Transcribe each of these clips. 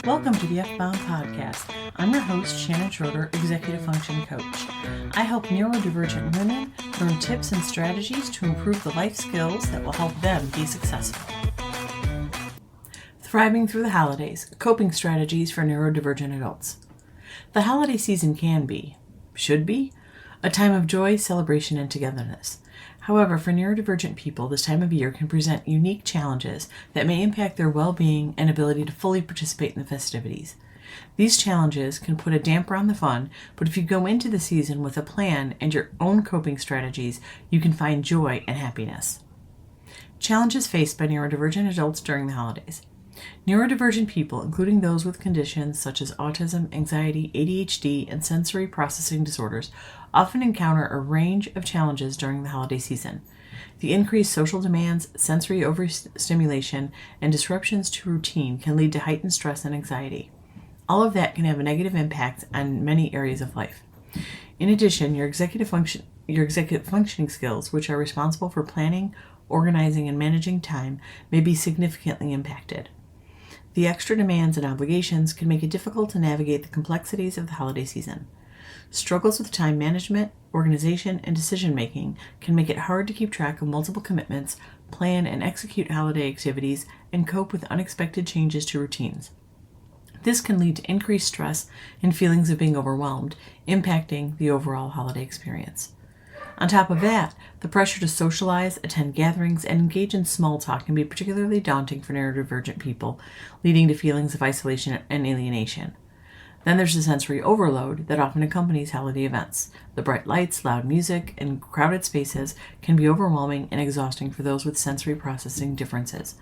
Welcome to the F-Bound Podcast. I'm your host, Shannon Schroeder, Executive Function Coach. I help neurodivergent women learn tips and strategies to improve the life skills that will help them be successful. Thriving through the holidays, coping strategies for neurodivergent adults. The holiday season can be, should be, a time of joy, celebration, and togetherness. However, for neurodivergent people, this time of year can present unique challenges that may impact their well-being and ability to fully participate in the festivities. These challenges can put a damper on the fun, but if you go into the season with a plan and your own coping strategies, you can find joy and happiness. Challenges faced by neurodivergent adults during the holidays. Neurodivergent people, including those with conditions such as autism, anxiety, ADHD, and sensory processing disorders, often encounter a range of challenges during the holiday season. The increased social demands, sensory overstimulation, and disruptions to routine can lead to heightened stress and anxiety. All of that can have a negative impact on many areas of life. In addition, your executive functioning skills, which are responsible for planning, organizing, and managing time, may be significantly impacted. The extra demands and obligations can make it difficult to navigate the complexities of the holiday season. Struggles with time management, organization, and decision-making can make it hard to keep track of multiple commitments, plan and execute holiday activities, and cope with unexpected changes to routines. This can lead to increased stress and feelings of being overwhelmed, impacting the overall holiday experience. On top of that, the pressure to socialize, attend gatherings, and engage in small talk can be particularly daunting for neurodivergent people, leading to feelings of isolation and alienation. Then there's the sensory overload that often accompanies holiday events. The bright lights, loud music, and crowded spaces can be overwhelming and exhausting for those with sensory processing differences.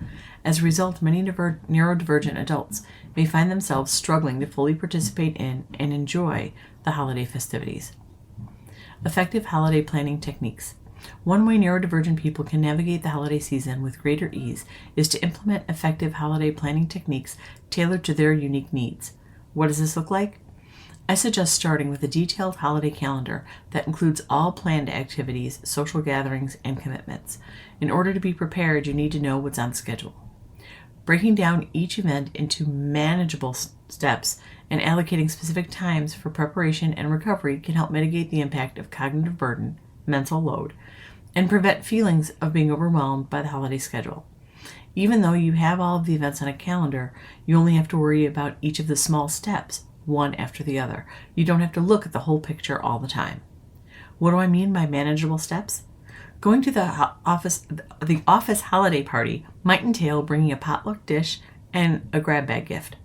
As a result, many neurodivergent adults may find themselves struggling to fully participate in and enjoy the holiday festivities. Effective holiday planning techniques. One way neurodivergent people can navigate the holiday season with greater ease is to implement effective holiday planning techniques tailored to their unique needs. What does this look like? I suggest starting with a detailed holiday calendar that includes all planned activities, social gatherings, and commitments. In order to be prepared, you need to know what's on schedule. Breaking down each event into manageable steps and allocating specific times for preparation and recovery can help mitigate the impact of cognitive burden, mental load, and prevent feelings of being overwhelmed by the holiday schedule. Even though you have all of the events on a calendar, you only have to worry about each of the small steps, one after the other. You don't have to look at the whole picture all the time. What do I mean by manageable steps? Going to the office holiday party might entail bringing a potluck dish and a grab bag gift.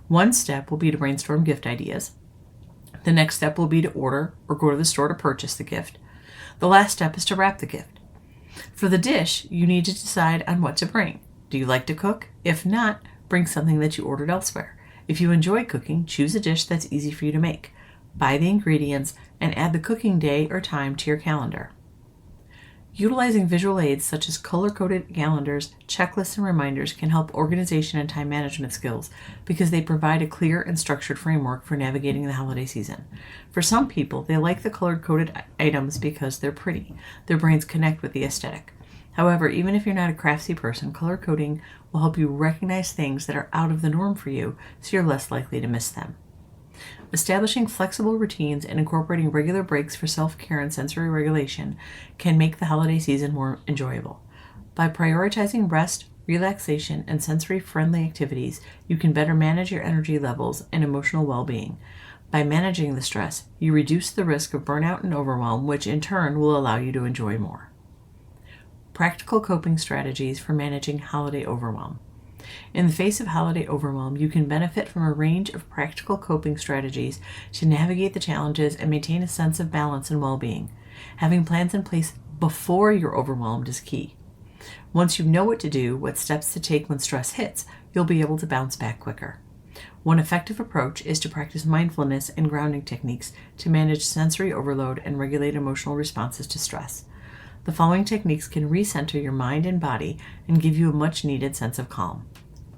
One step will be to brainstorm gift ideas. The next step will be to order or go to the store to purchase the gift. The last step is to wrap the gift. For the dish, you need to decide on what to bring. Do you like to cook? If not, bring something that you ordered elsewhere. If you enjoy cooking, choose a dish that's easy for you to make. Buy the ingredients and add the cooking day or time to your calendar. Utilizing visual aids such as color-coded calendars, checklists, and reminders can help organization and time management skills because they provide a clear and structured framework for navigating the holiday season. For some people, they like the color-coded items because they're pretty. Their brains connect with the aesthetic. However, even if you're not a craftsy person, color coding will help you recognize things that are out of the norm for you so you're less likely to miss them. Establishing flexible routines and incorporating regular breaks for self-care and sensory regulation can make the holiday season more enjoyable. By prioritizing rest, relaxation, and sensory-friendly activities, you can better manage your energy levels and emotional well-being. By managing the stress, you reduce the risk of burnout and overwhelm, which in turn will allow you to enjoy more. Practical coping strategies for managing holiday overwhelm. In the face of holiday overwhelm, you can benefit from a range of practical coping strategies to navigate the challenges and maintain a sense of balance and well-being. Having plans in place before you're overwhelmed is key. Once you know what to do, what steps to take when stress hits, you'll be able to bounce back quicker. One effective approach is to practice mindfulness and grounding techniques to manage sensory overload and regulate emotional responses to stress. The following techniques can recenter your mind and body and give you a much-needed sense of calm.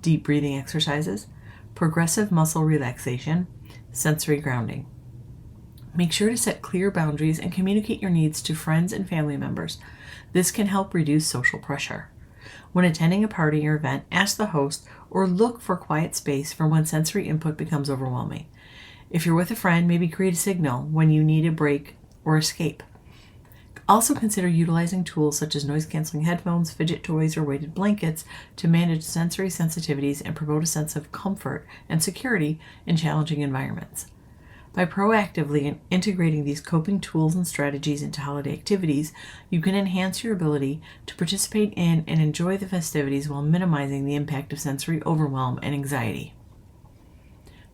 Deep breathing exercises, progressive muscle relaxation, sensory grounding. Make sure to set clear boundaries and communicate your needs to friends and family members. This can help reduce social pressure. When attending a party or event, ask the host or look for quiet space for when sensory input becomes overwhelming. If you're with a friend, maybe create a signal when you need a break or escape. Also consider utilizing tools such as noise-canceling headphones, fidget toys, or weighted blankets to manage sensory sensitivities and promote a sense of comfort and security in challenging environments. By proactively integrating these coping tools and strategies into holiday activities, you can enhance your ability to participate in and enjoy the festivities while minimizing the impact of sensory overwhelm and anxiety.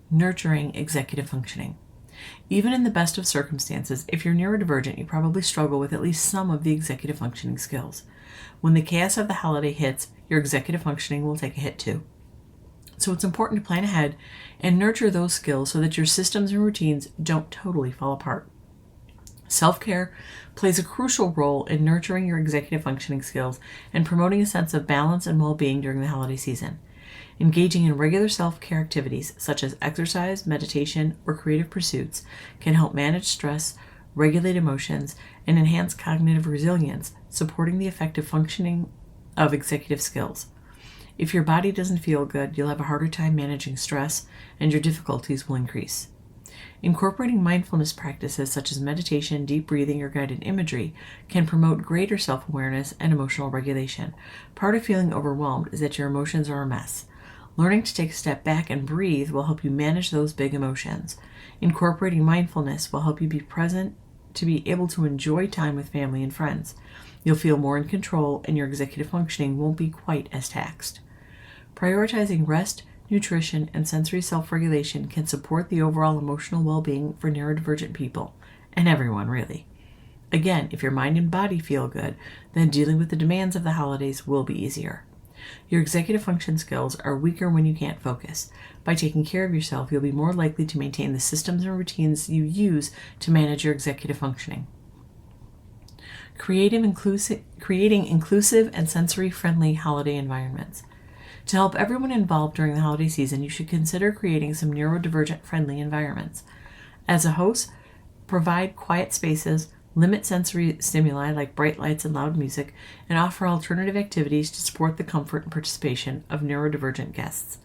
Nurturing executive functioning. Even in the best of circumstances, if you're neurodivergent, you probably struggle with at least some of the executive functioning skills. When the chaos of the holiday hits, your executive functioning will take a hit too. So it's important to plan ahead and nurture those skills so that your systems and routines don't totally fall apart. Self-care plays a crucial role in nurturing your executive functioning skills and promoting a sense of balance and well-being during the holiday season. Engaging in regular self-care activities such as exercise, meditation, or creative pursuits can help manage stress, regulate emotions, and enhance cognitive resilience, supporting the effective functioning of executive skills. If your body doesn't feel good, you'll have a harder time managing stress, and your difficulties will increase. Incorporating mindfulness practices such as meditation, deep breathing, or guided imagery can promote greater self-awareness and emotional regulation. Part of feeling overwhelmed is that your emotions are a mess. Learning to take a step back and breathe will help you manage those big emotions. Incorporating mindfulness will help you be present to be able to enjoy time with family and friends. You'll feel more in control, and your executive functioning won't be quite as taxed. Prioritizing rest, nutrition, and sensory self-regulation can support the overall emotional well-being for neurodivergent people, and everyone really. Again, if your mind and body feel good, then dealing with the demands of the holidays will be easier. Your executive function skills are weaker when you can't focus. By taking care of yourself, you'll be more likely to maintain the systems and routines you use to manage your executive functioning. Creating inclusive and sensory-friendly holiday environments. To help everyone involved during the holiday season, you should consider creating some neurodivergent-friendly environments. As a host, provide quiet spaces, limit sensory stimuli like bright lights and loud music, and offer alternative activities to support the comfort and participation of neurodivergent guests.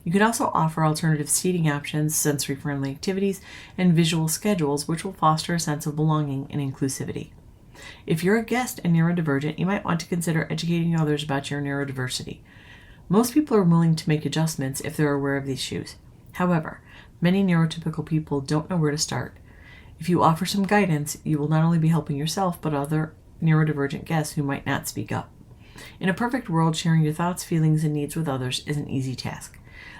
You can also offer alternative seating options, sensory-friendly activities, and visual schedules, which will foster a sense of belonging and inclusivity. If you're a guest and neurodivergent, you might want to consider educating others about your neurodiversity. Most people are willing to make adjustments if they're aware of these issues. However, many neurotypical people don't know where to start. If you offer some guidance, you will not only be helping yourself, but other neurodivergent guests who might not speak up. In a perfect world, sharing your thoughts, feelings, and needs with others is an easy task.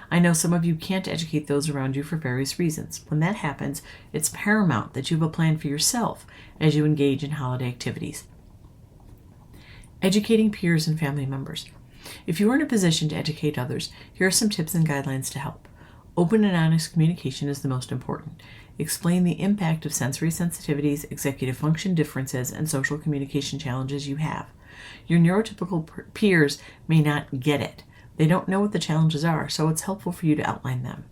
I know some of you can't educate those around you for various reasons. When that happens, it's paramount that you have a plan for yourself as you engage in holiday activities. Educating peers and family members. If you are in a position to educate others, here are some tips and guidelines to help. Open and honest communication is the most important. Explain the impact of sensory sensitivities, executive function differences, and social communication challenges you have. Your neurotypical peers may not get it. They don't know what the challenges are, so it's helpful for you to outline them.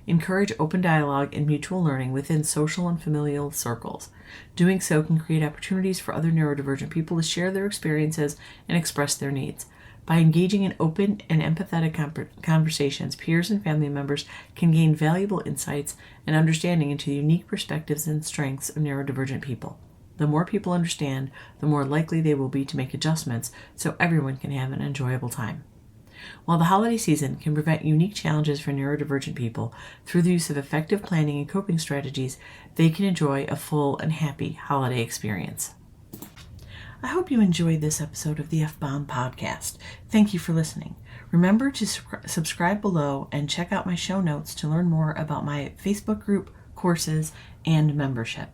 Encourage open dialogue and mutual learning within social and familial circles. Doing so can create opportunities for other neurodivergent people to share their experiences and express their needs. By engaging in open and empathetic conversations, peers and family members can gain valuable insights and understanding into the unique perspectives and strengths of neurodivergent people. The more people understand, the more likely they will be to make adjustments so everyone can have an enjoyable time. While the holiday season can present unique challenges for neurodivergent people, through the use of effective planning and coping strategies, they can enjoy a full and happy holiday experience. I hope you enjoyed this episode of the F-Bomb podcast. Thank you for listening. Remember to subscribe below and check out my show notes to learn more about my Facebook group, courses, and membership.